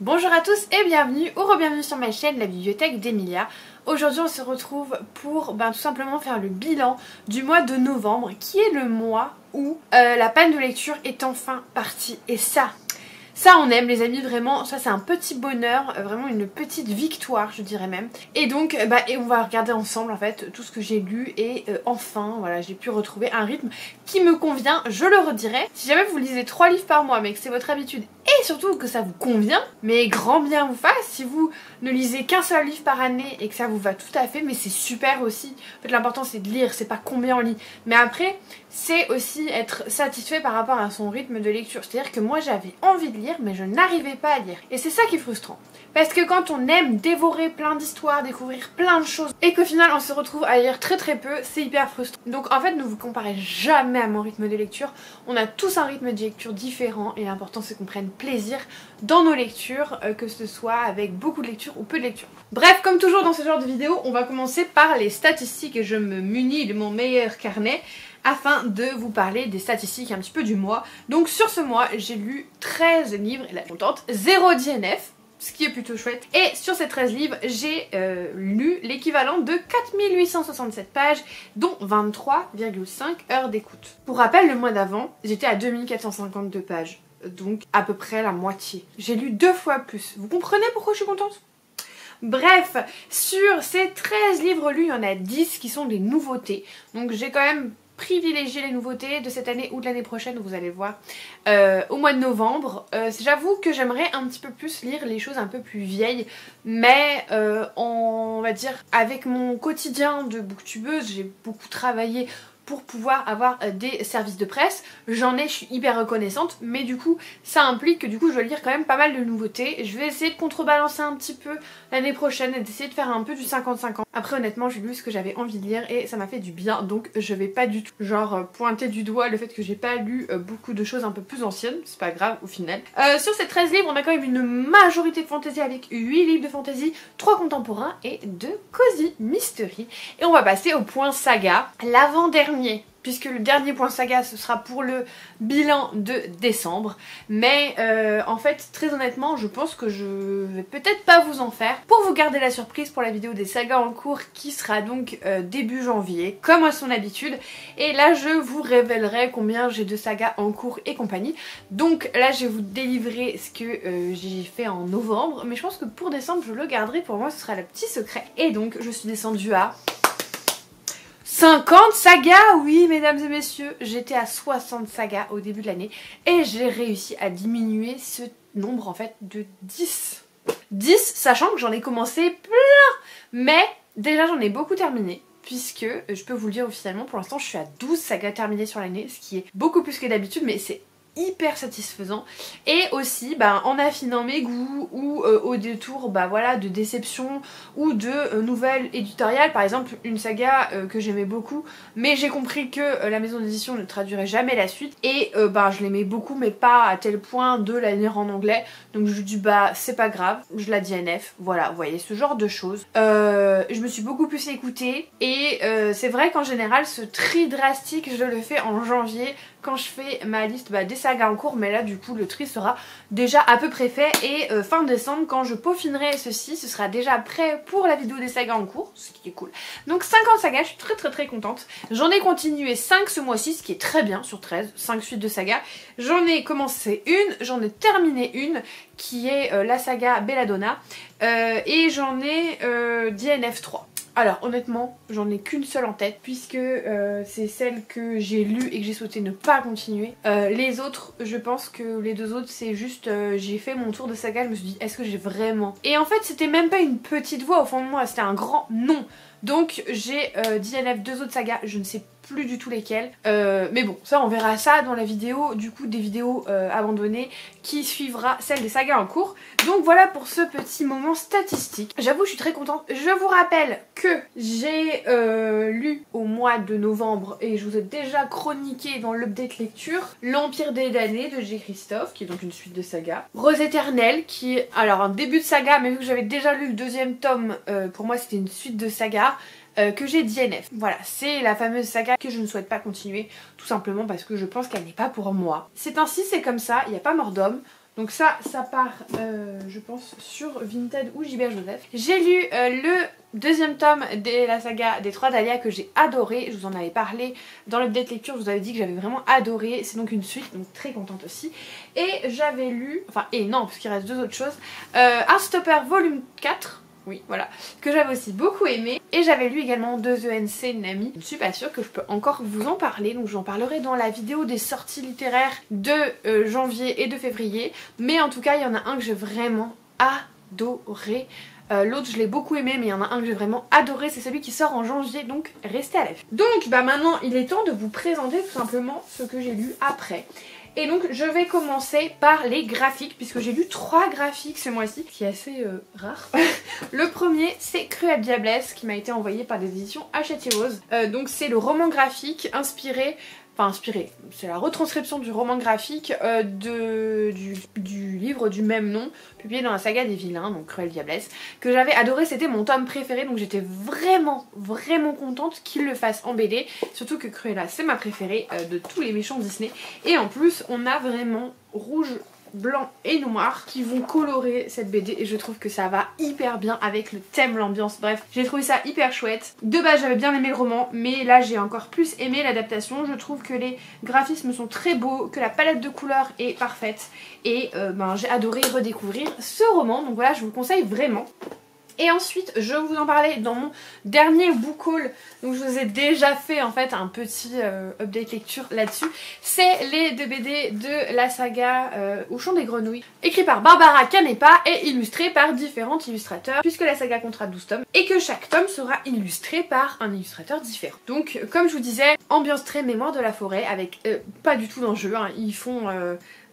Bonjour à tous et bienvenue ou re-bienvenue sur ma chaîne La Bibliothèque d'Emilia. Aujourd'hui on se retrouve pour tout simplement faire le bilan du mois de novembre qui est le mois où la panne de lecture est enfin partie. Et ça on aime les amis, vraiment, ça c'est un petit bonheur, vraiment une petite victoire je dirais même. Et donc et on va regarder ensemble en fait tout ce que j'ai lu et enfin voilà, j'ai pu retrouver un rythme qui me convient, je le redirai. Si jamais vous lisez 3 livres par mois mais que c'est votre habitude et surtout que ça vous convient, mais grand bien vous fasse. Si vous ne lisez qu'un seul livre par année et que ça vous va tout à fait, mais c'est super aussi. En fait l'important c'est de lire, c'est pas combien on lit, mais après c'est aussi être satisfait par rapport à son rythme de lecture. C'est-à-dire que moi j'avais envie de lire mais je n'arrivais pas à lire. Et c'est ça qui est frustrant. Parce que quand on aime dévorer plein d'histoires, découvrir plein de choses et qu'au final on se retrouve à lire très peu, c'est hyper frustrant. Donc en fait ne vous comparez jamais à mon rythme de lecture. On a tous un rythme de lecture différent et l'important c'est qu'on prenne plaisir dans nos lectures, que ce soit avec beaucoup de lecture ou peu de lecture. Bref, comme toujours dans ce genre de vidéo, on va commencer par les statistiques et je me munis de mon meilleur carnet afin de vous parler des statistiques un petit peu du mois. Donc sur ce mois, j'ai lu 13 livres, et là contente, 0 DNF, ce qui est plutôt chouette. Et sur ces 13 livres, j'ai lu l'équivalent de 4867 pages, dont 23,5 heures d'écoute. Pour rappel, le mois d'avant, j'étais à 2452 pages, donc à peu près la moitié. J'ai lu 2 fois plus. Vous comprenez pourquoi je suis contente ? Bref, sur ces 13 livres lus, il y en a 10 qui sont des nouveautés. Donc j'ai quand même privilégier les nouveautés de cette année ou de l'année prochaine, vous allez voir, au mois de novembre. J'avoue que j'aimerais un petit peu plus lire les choses un peu plus vieilles, mais on va dire avec mon quotidien de booktubeuse, j'ai beaucoup travaillé pour pouvoir avoir des services de presse. J'en ai, je suis hyper reconnaissante, mais du coup ça implique que du coup je dois lire quand même pas mal de nouveautés. Je vais essayer de contrebalancer un petit peu l'année prochaine et d'essayer de faire un peu du 50-50. Après honnêtement j'ai lu ce que j'avais envie de lire et ça m'a fait du bien, donc je vais pas du tout genre pointer du doigt le fait que j'ai pas lu beaucoup de choses un peu plus anciennes, c'est pas grave au final. Sur ces 13 livres on a quand même une majorité de fantasy avec 8 livres de fantasy, 3 contemporains et 2 cozy mystery. Et on va passer au point saga, l'avant-dernier, puisque le dernier point saga ce sera pour le bilan de décembre, mais en fait très honnêtement je pense que je vais peut-être pas vous en faire pour vous garder la surprise pour la vidéo des sagas en cours qui sera donc début janvier comme à son habitude, et là je vous révélerai combien j'ai de sagas en cours et compagnie. Donc là je vais vous délivrer ce que j'ai fait en novembre, mais je pense que pour décembre je le garderai pour moi, ce sera le petit secret. Et donc je suis descendue à 50 sagas, oui mesdames et messieurs, j'étais à 60 sagas au début de l'année et j'ai réussi à diminuer ce nombre en fait de 10. 10 sachant que j'en ai commencé plein, mais déjà j'en ai beaucoup terminé. Puisque, je peux vous le dire officiellement, pour l'instant je suis à 12 sagas terminées sur l'année, ce qui est beaucoup plus que d'habitude, mais c'est hyper satisfaisant. Et aussi en affinant mes goûts ou au détour voilà, de déceptions ou de nouvelles éditoriales. Par exemple une saga que j'aimais beaucoup mais j'ai compris que la maison d'édition ne traduirait jamais la suite et je l'aimais beaucoup mais pas à tel point de la lire en anglais, donc je dis c'est pas grave, je la DNF, voilà, vous voyez ce genre de choses. Je me suis beaucoup plus écoutée et c'est vrai qu'en général ce tri drastique je le fais en janvier quand je fais ma liste des sagas en cours, mais là du coup le tri sera déjà à peu près fait et fin décembre quand je peaufinerai ceci, ce sera déjà prêt pour la vidéo des sagas en cours, ce qui est cool. Donc 50 sagas, je suis très contente. J'en ai continué 5 ce mois-ci, ce qui est très bien sur 13, 5 suites de sagas. J'en ai commencé une, j'en ai terminé une qui est la saga Belladonna et j'en ai DNF 3. Alors honnêtement j'en ai qu'une seule en tête puisque c'est celle que j'ai lue et que j'ai souhaité ne pas continuer. Les autres, je pense que les 2 autres c'est juste j'ai fait mon tour de saga, je me suis dit est-ce que j'ai vraiment... Et en fait c'était même pas une petite voix au fond de moi, c'était un grand non. Donc j'ai DNF 2 autres sagas, je ne sais plus du tout lesquelles, mais bon ça on verra ça dans la vidéo du coup des vidéos abandonnées qui suivra celle des sagas en cours. Donc voilà pour ce petit moment statistique. J'avoue je suis très contente. Je vous rappelle que j'ai lu au mois de novembre et je vous ai déjà chroniqué dans l'update lecture L'Empire des damnés de J. Christophe qui est donc une suite de saga. Rose éternelle qui est alors un début de saga mais vu que j'avais déjà lu le 2e tome, pour moi c'était une suite de saga. Que j'ai DNF. Voilà, c'est la fameuse saga que je ne souhaite pas continuer, tout simplement parce que je pense qu'elle n'est pas pour moi. C'est ainsi, c'est comme ça, il n'y a pas mort d'homme. Donc ça part je pense sur Vinted ou Gilbert Joseph. J'ai lu le deuxième tome de la saga des 3 Dahlia que j'ai adoré. Je vous en avais parlé dans l'update lecture, je vous avais dit que j'avais vraiment adoré. C'est donc une suite, donc très contente aussi. Et j'avais lu, enfin et non parce qu'il reste 2 autres choses, Heartstopper volume 4. Oui, voilà, que j'avais aussi beaucoup aimé. Et j'avais lu également 2 ENC Nami. Je ne suis pas sûre que je peux encore vous en parler, donc j'en parlerai dans la vidéo des sorties littéraires de janvier et de février. Mais en tout cas, il y en a un que j'ai vraiment adoré. L'autre je l'ai beaucoup aimé, mais il y en a un que j'ai vraiment adoré, c'est celui qui sort en janvier, donc restez à l'affût. Donc bah maintenant il est temps de vous présenter tout simplement ce que j'ai lu après. Et donc je vais commencer par les graphiques, puisque j'ai lu 3 graphiques ce mois-ci, ce qui est assez rare. Le premier c'est Cruelle Diablesse, qui m'a été envoyé par des éditions Hachette Rose. Donc c'est le roman graphique inspiré, c'est la retranscription du roman graphique du livre du même nom, publié dans la saga des vilains, donc Cruelle Diablesse, que j'avais adoré, c'était mon tome préféré, donc j'étais vraiment contente qu'il le fasse en BD, surtout que Cruella c'est ma préférée de tous les méchants Disney, et en plus on a vraiment rouge, blanc et noir qui vont colorer cette BD et je trouve que ça va hyper bien avec le thème, l'ambiance, bref j'ai trouvé ça hyper chouette. De base j'avais bien aimé le roman, mais là j'ai encore plus aimé l'adaptation. Je trouve que les graphismes sont très beaux, que la palette de couleurs est parfaite et j'ai adoré redécouvrir ce roman, donc voilà je vous le conseille vraiment. Et ensuite, je vais vous en parler dans mon dernier book haul, donc je vous ai déjà fait en fait un petit update lecture là-dessus. C'est les 2 BD de la saga Au Chant des Grenouilles, écrit par Barbara Canepa et illustré par différents illustrateurs, puisque la saga comptera 12 tomes et que chaque tome sera illustré par un illustrateur différent. Donc comme je vous disais, ambiance très Mémoire de la forêt avec pas du tout d'enjeu, hein. Ils font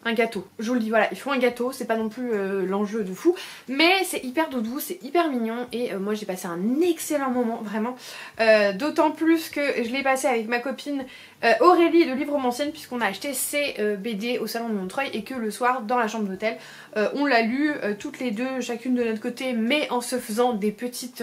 un gâteau, je vous le dis, voilà, ils font un gâteau, c'est pas non plus l'enjeu de fou, mais c'est hyper doudou, c'est hyper mignon et moi j'ai passé un excellent moment, vraiment, d'autant plus que je l'ai passé avec ma copine Aurélie de Livromancienne, puisqu'on a acheté ces BD au salon de Montreuil et que le soir dans la chambre d'hôtel on l'a lu toutes les deux, chacune de notre côté, mais en se faisant des petites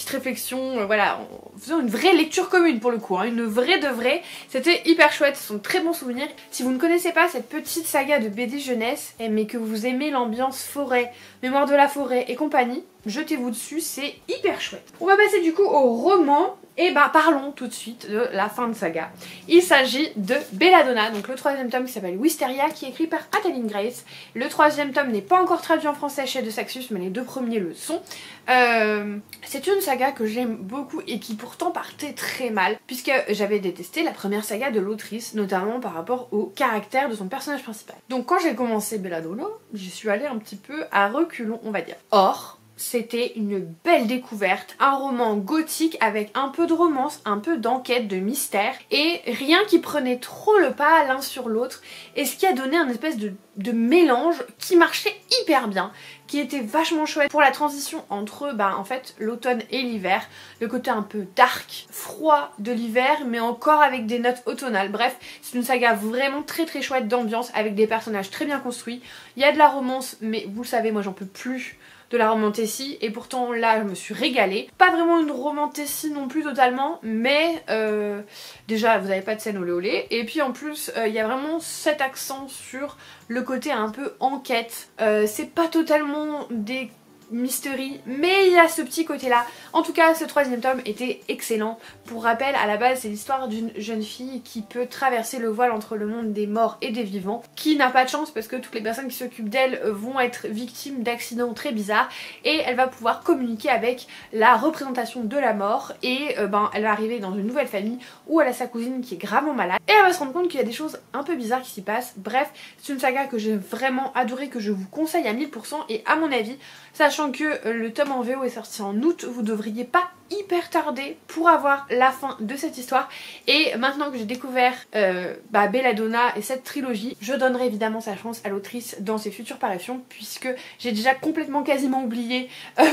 réflexions, voilà, en faisant une vraie lecture commune pour le coup, hein, une vraie de vraie. C'était hyper chouette, ce sont de très bons souvenirs. Si vous ne connaissez pas cette petite saga de BD jeunesse, mais que vous aimez l'ambiance forêt, Mémoire de la forêt et compagnie, jetez-vous dessus, c'est hyper chouette. On va passer du coup au roman. Et bah parlons tout de suite de la fin de saga. Il s'agit de Belladonna, donc le 3e tome qui s'appelle Wisteria, qui est écrit par Adeline Grace. Le 3e tome n'est pas encore traduit en français chez De Saxus, mais les 2 premiers le sont. C'est une saga que j'aime beaucoup et qui pourtant partait très mal, puisque j'avais détesté la première saga de l'autrice, notamment par rapport au caractère de son personnage principal. Donc quand j'ai commencé Belladonna, j'y suis allée un petit peu à reculons, on va dire. Or, c'était une belle découverte, un roman gothique avec un peu de romance, un peu d'enquête, de mystère et rien qui prenait trop le pas l'un sur l'autre, et ce qui a donné un espèce de mélange qui marchait hyper bien, qui était vachement chouette pour la transition entre en fait l'automne et l'hiver, le côté un peu dark, froid de l'hiver mais encore avec des notes automnales. Bref, c'est une saga vraiment très chouette d'ambiance avec des personnages très bien construits. Il y a de la romance, mais vous le savez, moi j'en peux plus de la romantécie, et pourtant là je me suis régalée. Pas vraiment une romantécie non plus totalement, mais déjà vous n'avez pas de scène olé olé, et puis en plus il y a vraiment cet accent sur le côté un peu enquête. C'est pas totalement des mystery, mais il y a ce petit côté là. En tout cas, ce 3e tome était excellent. Pour rappel, à la base c'est l'histoire d'une jeune fille qui peut traverser le voile entre le monde des morts et des vivants, qui n'a pas de chance parce que toutes les personnes qui s'occupent d'elle vont être victimes d'accidents très bizarres, et elle va pouvoir communiquer avec la représentation de la mort, et elle va arriver dans une nouvelle famille où elle a sa cousine qui est gravement malade, et elle va se rendre compte qu'il y a des choses un peu bizarres qui s'y passent. Bref, c'est une saga que j'ai vraiment adorée, que je vous conseille à 1000%, et à mon avis, sachant que le tome en VO est sorti en août, vous devriez pas hyper tarder pour avoir la fin de cette histoire. Et maintenant que j'ai découvert Belladonna et cette trilogie, je donnerai évidemment sa chance à l'autrice dans ses futures parutions, puisque j'ai déjà complètement quasiment oublié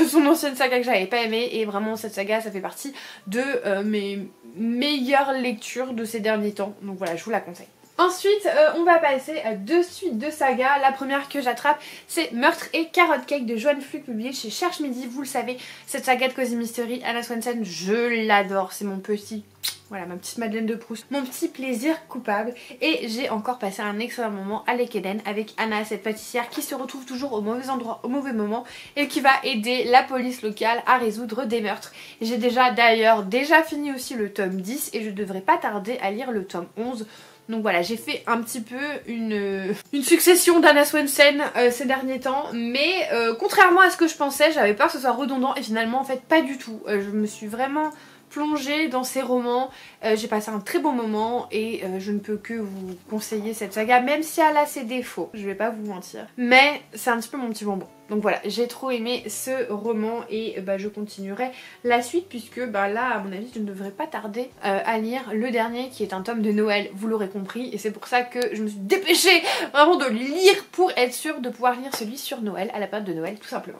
son ancienne saga que j'avais pas aimée, et vraiment cette saga ça fait partie de mes meilleures lectures de ces derniers temps, donc voilà, je vous la conseille. Ensuite, on va passer à 2 suites de sagas. La première que j'attrape, c'est Meurtre et Carrot Cake de Joanne Flux, publié chez Cherche Midi. Vous le savez, cette saga de Cozy Mystery, Anna Swenson, je l'adore. C'est mon petit Voilà, ma petite Madeleine de Proust, mon petit plaisir coupable. Et j'ai encore passé un excellent moment à l'Ekeden avec Anna, cette pâtissière qui se retrouve toujours au mauvais endroit, au mauvais moment et qui va aider la police locale à résoudre des meurtres. J'ai d'ailleurs déjà fini aussi le tome 10 et je devrais pas tarder à lire le tome 11. Donc voilà, j'ai fait un petit peu une succession d'Anna Swensen ces derniers temps, mais contrairement à ce que je pensais, j'avais peur que ce soit redondant et finalement en fait pas du tout. Je me suis vraiment plongée dans ces romans, j'ai passé un très bon moment et je ne peux que vous conseiller cette saga, même si elle a ses défauts, je vais pas vous mentir. Mais c'est un petit peu mon petit bonbon. Donc voilà, j'ai trop aimé ce roman et je continuerai la suite puisque là à mon avis je ne devrais pas tarder à lire le dernier qui est un tome de Noël, vous l'aurez compris, et c'est pour ça que je me suis dépêchée vraiment de le lire pour être sûre de pouvoir lire celui sur Noël, à la période de Noël tout simplement.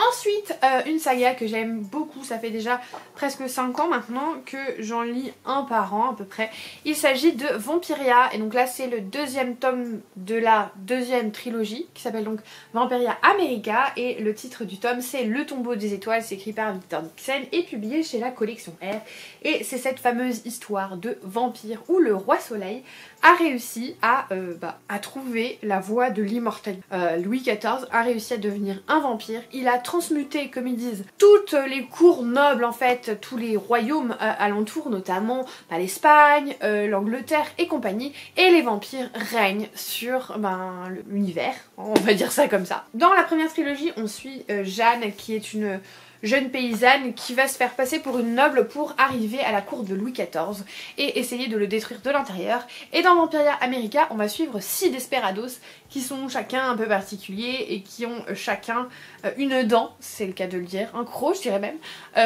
Ensuite, une saga que j'aime beaucoup, ça fait déjà presque 5 ans maintenant que j'en lis un par an à peu près. Il s'agit de Vampiria, et donc là c'est le deuxième tome de la deuxième trilogie qui s'appelle donc Vampiria America, et le titre du tome c'est Le Tombeau des Étoiles, c'est écrit par Victor Dixon et publié chez la collection R, et c'est cette fameuse histoire de vampire où le roi Soleil a réussi à trouver la voie de l'immortalité. Louis XIV a réussi à devenir un vampire, il a transmuté, comme ils disent, toutes les cours nobles en fait, tous les royaumes alentours, notamment l'Espagne, l'Angleterre et compagnie, et les vampires règnent sur l'univers, on va dire ça comme ça. Dans la première trilogie, on suit Jeanne qui est une jeune paysanne qui va se faire passer pour une noble pour arriver à la cour de Louis XIV et essayer de le détruire de l'intérieur. Et dans Vampiria America, on va suivre 6 desperados qui sont chacun un peu particuliers et qui ont chacun une dent, c'est le cas de le dire, un croc je dirais même,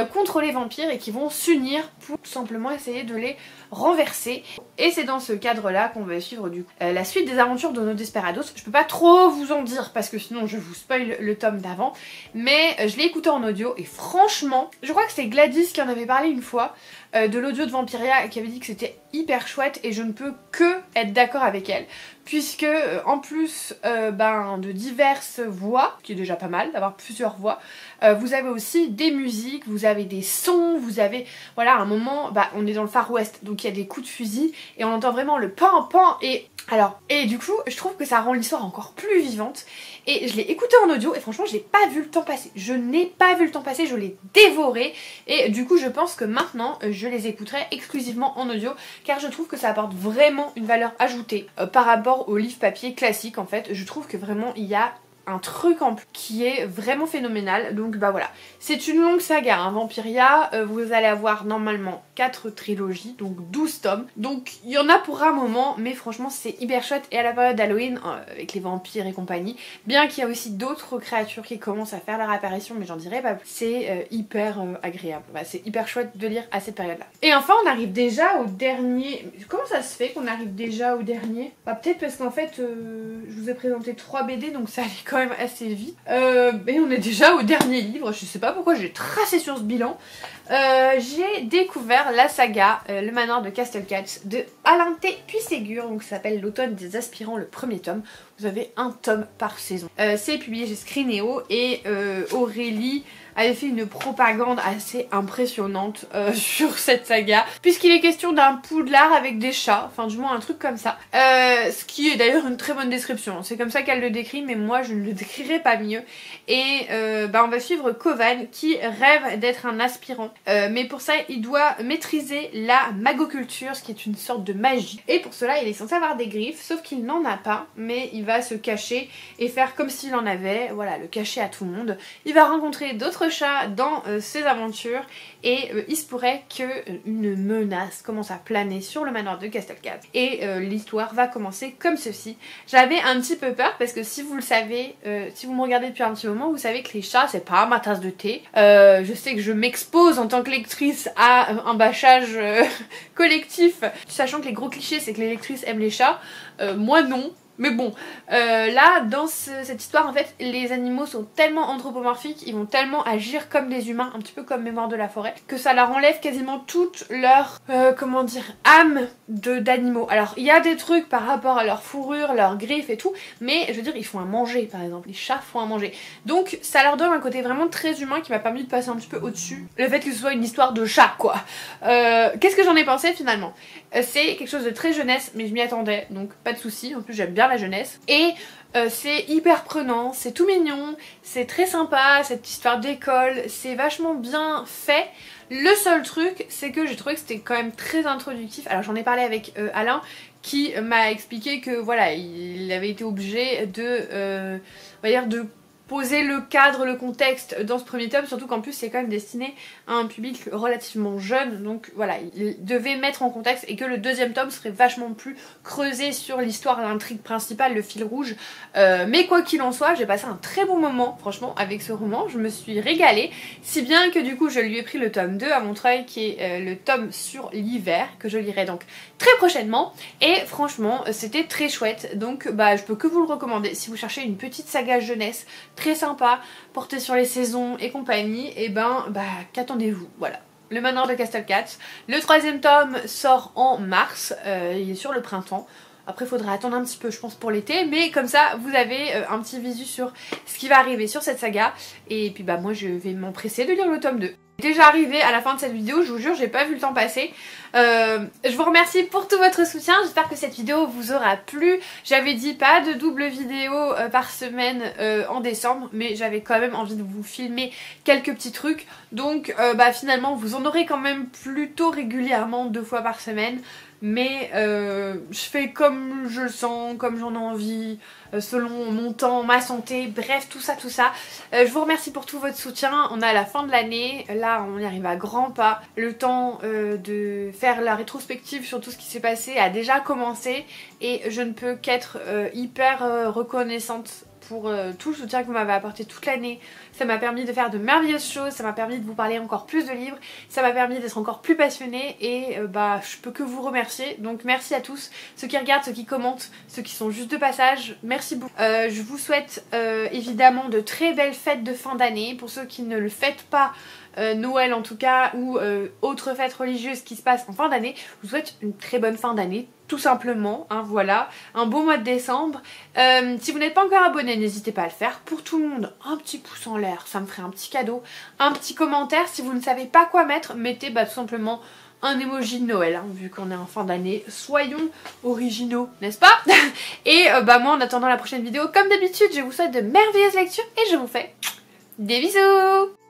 contre les vampires, et qui vont s'unir pour tout simplement essayer de les renverser. Et c'est dans ce cadre là qu'on va suivre du coup la suite des aventures de nos desperados. Je peux pas trop vous en dire parce que sinon je vous spoil le tome d'avant, mais je l'ai écouté en audio et franchement, je crois que c'est Gladys qui en avait parlé une fois de l'audio de Vampiria, qui avait dit que c'était hyper chouette, et je ne peux que être d'accord avec elle, puisque en plus de diverses voix, qui est déjà pas mal d'avoir plusieurs voix, vous avez aussi des musiques, vous avez des sons, vous avez, voilà, à un moment, on est dans le Far West, donc il y a des coups de fusil, et on entend vraiment le pan pan, et du coup, je trouve que ça rend l'histoire encore plus vivante, et je l'ai écouté en audio, et franchement, je n'ai pas vu le temps passer, je n'ai pas vu le temps passer, je l'ai dévoré, et du coup, je pense que maintenant, je les écouterai exclusivement en audio, car je trouve que ça apporte vraiment une valeur ajoutée par rapport au livre papier classique. En fait, je trouve que vraiment il y a un truc en plus qui est vraiment phénoménal. Donc voilà, c'est une longue saga, hein, Vampiria, vous allez avoir normalement 4 trilogies, donc 12 tomes, donc il y en a pour un moment, mais franchement c'est hyper chouette. Et à la période d'Halloween, avec les vampires et compagnie, bien qu'il y a aussi d'autres créatures qui commencent à faire leur apparition, mais j'en dirai pas plus, c'est hyper agréable, c'est hyper chouette de lire à cette période là. Et enfin on arrive déjà au dernier. Comment ça se fait qu'on arrive déjà au dernier? Peut-être parce qu'en fait je vous ai présenté 3 BD, donc ça allait quand même assez vite, et on est déjà au dernier livre. Je sais pas pourquoi j'ai tracé sur ce bilan. J'ai découvert la saga Le Manoir de Castlecats de Alain T. Puységur, donc ça s'appelle L'Automne des Aspirants, le premier tome. Vous avez un tome par saison. C'est publié chez Scrineo, et Aurélie avait fait une propagande assez impressionnante sur cette saga, puisqu'il est question d'un poudlard avec des chats, enfin du moins un truc comme ça, ce qui est d'ailleurs une très bonne description, c'est comme ça qu'elle le décrit, mais moi je ne le décrirai pas mieux. Et on va suivre Kovan qui rêve d'être un aspirant, mais pour ça il doit maîtriser la magoculture, ce qui est une sorte de magie, et pour cela il est censé avoir des griffes, sauf qu'il n'en a pas, mais il va se cacher et faire comme s'il en avait, voilà, le cacher à tout le monde. Il va rencontrer d'autres chats dans ses aventures, et il se pourrait qu'une menace commence à planer sur le manoir de Castlecats, et l'histoire va commencer comme ceci. J'avais un petit peu peur parce que si vous le savez, si vous me regardez depuis un petit moment, vous savez que les chats c'est pas ma tasse de thé. Je sais que je m'expose en tant que lectrice à un bâchage collectif, sachant que les gros clichés c'est que les lectrices aiment les chats. Moi non, Mais bon, là, dans cette histoire, en fait, les animaux sont tellement anthropomorphiques, ils vont tellement agir comme des humains, un petit peu comme Mémoire de la forêt, que ça leur enlève quasiment toute leur, comment dire, âme d'animaux. Alors, il y a des trucs par rapport à leur fourrure, leurs griffes et tout, mais je veux dire, ils font à manger, par exemple. Les chats font à manger. Donc, ça leur donne un côté vraiment très humain qui m'a permis de passer un petit peu au-dessus. Le fait que ce soit une histoire de chat, quoi. Qu'est-ce que j'en ai pensé, finalement? C'est quelque chose de très jeunesse, mais je m'y attendais, donc pas de soucis. En plus, j'aime bien la jeunesse. Et c'est hyper prenant, c'est tout mignon, c'est très sympa, cette histoire d'école, c'est vachement bien fait. Le seul truc, c'est que j'ai trouvé que c'était quand même très introductif. Alors j'en ai parlé avec Alain, qui m'a expliqué que voilà, il avait été obligé de, on va dire, de poser le cadre, le contexte dans ce premier tome, surtout qu'en plus c'est quand même destiné à un public relativement jeune, donc voilà, il devait mettre en contexte, et que le deuxième tome serait vachement plus creusé sur l'histoire, l'intrigue principale, le fil rouge, mais quoi qu'il en soit, j'ai passé un très bon moment, franchement, avec ce roman, je me suis régalée, si bien que du coup je lui ai pris le tome 2 à Montreuil, qui est le tome sur l'hiver, que je lirai donc très prochainement, et franchement c'était très chouette, donc bah je peux que vous le recommander, si vous cherchez une petite saga jeunesse, très sympa, porté sur les saisons et compagnie, et ben bah qu'attendez-vous, voilà. Le Manoir de Castlecats. Le troisième tome sort en mars, il est sur le printemps. Après il faudra attendre un petit peu je pense pour l'été, mais comme ça vous avez un petit visu sur ce qui va arriver sur cette saga. Et puis bah moi je vais m'empresser de lire le tome 2. Déjà arrivé à la fin de cette vidéo, je vous jure j'ai pas vu le temps passer. Je vous remercie pour tout votre soutien, j'espère que cette vidéo vous aura plu. J'avais dit pas de double vidéo par semaine en décembre, mais j'avais quand même envie de vous filmer quelques petits trucs. Donc bah finalement vous en aurez quand même plutôt régulièrement 2 fois par semaine. Mais je fais comme je le sens, comme j'en ai envie, selon mon temps, ma santé, bref tout ça. Je vous remercie pour tout votre soutien, on est à la fin de l'année, là on y arrive à grands pas. Le temps de faire la rétrospective sur tout ce qui s'est passé a déjà commencé et je ne peux qu'être hyper reconnaissante pour tout le soutien que vous m'avez apporté toute l'année. Ça m'a permis de faire de merveilleuses choses, ça m'a permis de vous parler encore plus de livres, ça m'a permis d'être encore plus passionnée et bah je peux que vous remercier. Donc merci à tous, ceux qui regardent, ceux qui commentent, ceux qui sont juste de passage, merci beaucoup. Je vous souhaite évidemment de très belles fêtes de fin d'année. Pour ceux qui ne le fêtent pas, Noël en tout cas, ou autres fêtes religieuses qui se passent en fin d'année, je vous souhaite une très bonne fin d'année. Tout simplement, hein, voilà, un beau mois de décembre. Si vous n'êtes pas encore abonné, n'hésitez pas à le faire. Pour tout le monde, un petit pouce en l'air, ça me ferait un petit cadeau. Un petit commentaire, si vous ne savez pas quoi mettre, mettez bah, tout simplement un emoji de Noël, hein, vu qu'on est en fin d'année. Soyons originaux, n'est-ce pas? Et bah moi, en attendant la prochaine vidéo, comme d'habitude, je vous souhaite de merveilleuses lectures et je vous fais des bisous!